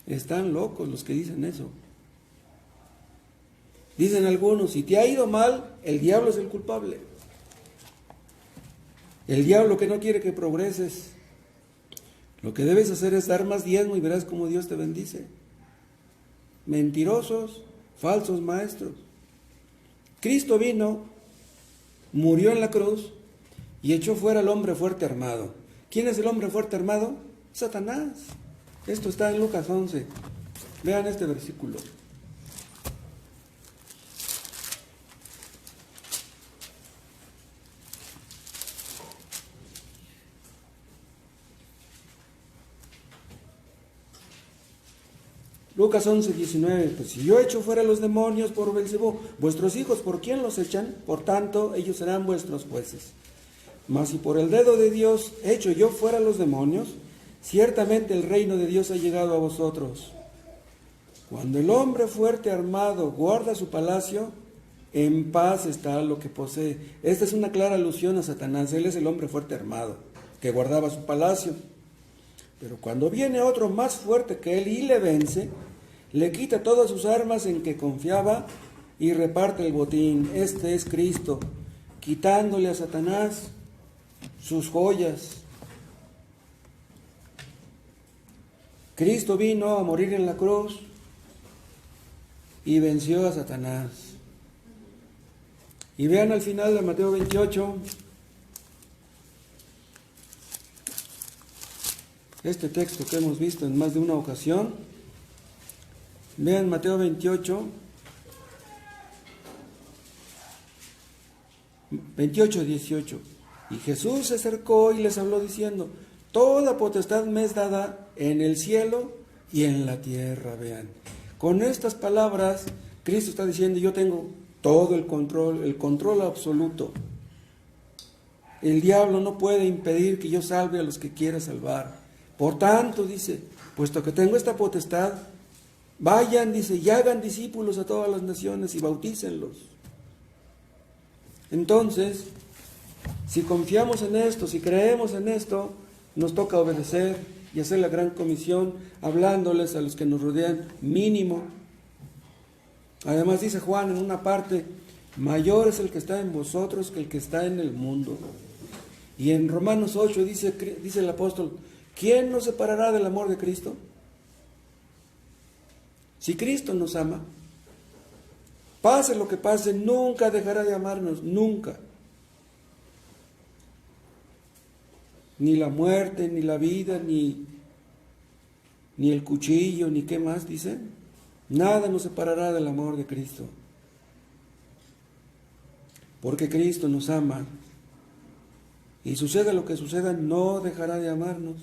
Están locos los que dicen eso. Dicen algunos, si te ha ido mal, el diablo es el culpable. El diablo que no quiere que progreses. Lo que debes hacer es dar más diezmo y verás cómo Dios te bendice. Mentirosos, falsos maestros. Cristo vino, murió en la cruz y echó fuera al hombre fuerte armado. ¿Quién es el hombre fuerte armado? Satanás. Esto está en Lucas 11. Vean este versículo. Lucas 11:19, pues si yo echo fuera los demonios por Belcebú, vuestros hijos, ¿por quién los echan? Por tanto, ellos serán vuestros jueces. Mas si por el dedo de Dios echo yo fuera los demonios, ciertamente el reino de Dios ha llegado a vosotros. Cuando el hombre fuerte armado guarda su palacio, en paz está lo que posee. Esta es una clara alusión a Satanás. Él es el hombre fuerte armado, que guardaba su palacio. Pero cuando viene otro más fuerte que él y le vence, le quita todas sus armas en que confiaba y reparte el botín. Este es Cristo, quitándole a Satanás sus joyas. Cristo vino a morir en la cruz y venció a Satanás. Y vean al final de Mateo 28, este texto que hemos visto en más de una ocasión. Vean Mateo 28, 18. Y Jesús se acercó y les habló diciendo: toda potestad me es dada en el cielo y en la tierra. Vean, con estas palabras Cristo está diciendo: yo tengo todo el control absoluto. El diablo no puede impedir que yo salve a los que quiera salvar. Por tanto, dice, puesto que tengo esta potestad, vayan, dice, y hagan discípulos a todas las naciones y bautícenlos. Entonces, si confiamos en esto, si creemos en esto, nos toca obedecer y hacer la gran comisión, hablándoles a los que nos rodean mínimo. Además dice Juan en una parte: mayor es el que está en vosotros que el que está en el mundo. Y en Romanos 8 dice el apóstol: ¿quién nos separará del amor de Cristo? Si Cristo nos ama, pase lo que pase, nunca dejará de amarnos, nunca. Ni la muerte, ni la vida, ni el cuchillo, ni qué más dice. Nada nos separará del amor de Cristo. Porque Cristo nos ama. Y suceda lo que suceda, no dejará de amarnos.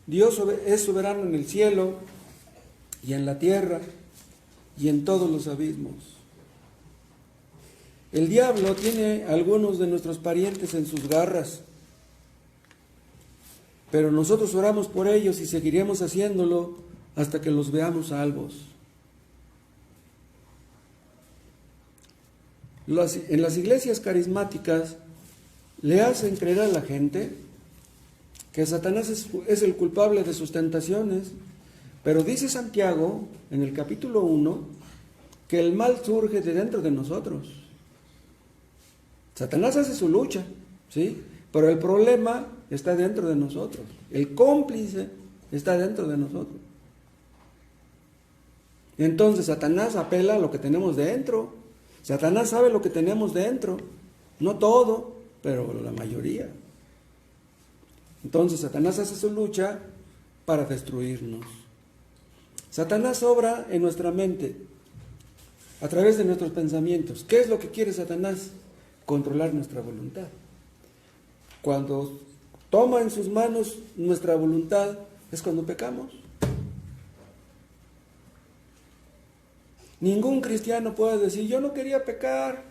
Dios es soberano en el cielo y en la tierra y en todos los abismos. El diablo tiene a algunos de nuestros parientes en sus garras, pero nosotros oramos por ellos y seguiremos haciéndolo hasta que los veamos salvos. En las iglesias carismáticas le hacen creer a la gente que Satanás es el culpable de sus tentaciones, pero dice Santiago en el capítulo 1 que el mal surge de dentro de nosotros. Satanás hace su lucha, ¿sí? Pero el problema está dentro de nosotros. El cómplice está dentro de nosotros. Entonces Satanás apela a lo que tenemos dentro. Satanás sabe lo que tenemos dentro. No todo, pero la mayoría. Entonces Satanás hace su lucha para destruirnos. Satanás obra en nuestra mente a través de nuestros pensamientos. ¿Qué es lo que quiere Satanás? Controlar nuestra voluntad. Cuando toma en sus manos nuestra voluntad es cuando pecamos. Ningún cristiano puede decir: yo no quería pecar,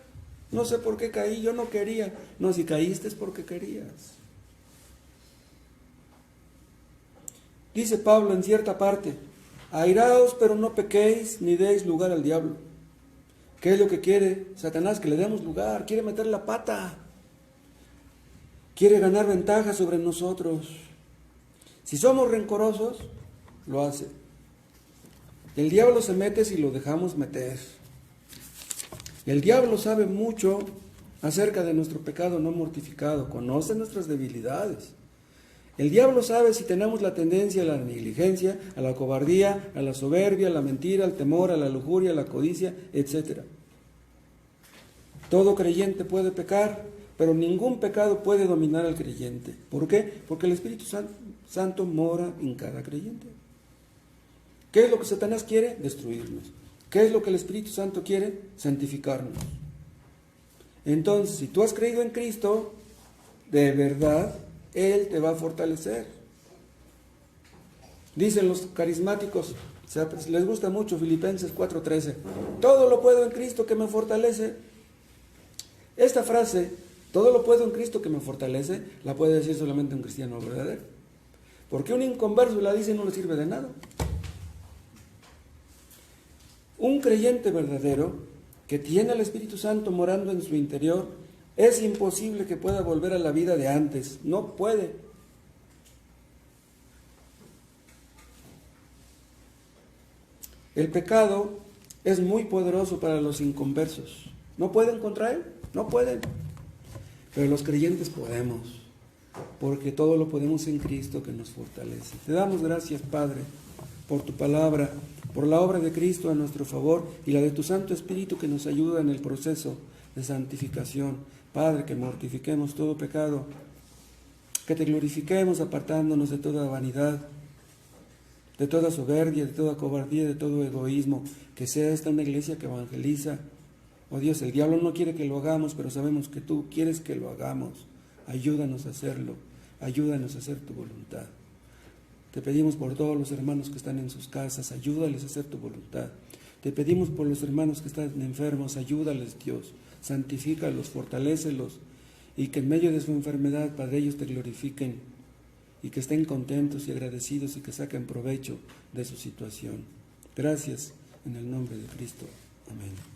no sé por qué caí, yo no quería. No, si caíste es porque querías. Dice Pablo en cierta parte: airaos, pero no pequéis, ni deis lugar al diablo. ¿Qué es lo que quiere Satanás? Que le demos lugar, quiere meter la pata, quiere ganar ventaja sobre nosotros. Si somos rencorosos, lo hace. El diablo se mete si lo dejamos meter. El diablo sabe mucho acerca de nuestro pecado no mortificado, conoce nuestras debilidades. El diablo sabe si tenemos la tendencia a la negligencia, a la cobardía, a la soberbia, a la mentira, al temor, a la lujuria, a la codicia, etc. Todo creyente puede pecar, pero ningún pecado puede dominar al creyente. ¿Por qué? Porque el Espíritu Santo mora en cada creyente. ¿Qué es lo que Satanás quiere? Destruirnos. ¿Qué es lo que el Espíritu Santo quiere? Santificarnos. Entonces, si tú has creído en Cristo, de verdad, Él te va a fortalecer. Dicen los carismáticos, les gusta mucho Filipenses 4:13, todo lo puedo en Cristo que me fortalece. Esta frase, todo lo puedo en Cristo que me fortalece, la puede decir solamente un cristiano verdadero. Porque un inconverso la dice y no le sirve de nada. Un creyente verdadero que tiene al Espíritu Santo morando en su interior, es imposible que pueda volver a la vida de antes. No puede. El pecado es muy poderoso para los inconversos. ¿No pueden contra él? No pueden. Pero los creyentes podemos, porque todo lo podemos en Cristo que nos fortalece. Te damos gracias, Padre, por tu palabra, por la obra de Cristo a nuestro favor y la de tu Santo Espíritu que nos ayuda en el proceso de santificación. Padre, que mortifiquemos todo pecado, que te glorifiquemos apartándonos de toda vanidad, de toda soberbia, de toda cobardía, de todo egoísmo, que sea esta una iglesia que evangeliza. Oh Dios, el diablo no quiere que lo hagamos, pero sabemos que tú quieres que lo hagamos. Ayúdanos a hacerlo, ayúdanos a hacer tu voluntad. Te pedimos por todos los hermanos que están en sus casas, ayúdales a hacer tu voluntad. Te pedimos por los hermanos que están enfermos, ayúdales, Dios, santifícalos, fortalécelos, y que en medio de su enfermedad, para ellos te glorifiquen, y que estén contentos y agradecidos y que saquen provecho de su situación. Gracias en el nombre de Cristo. Amén.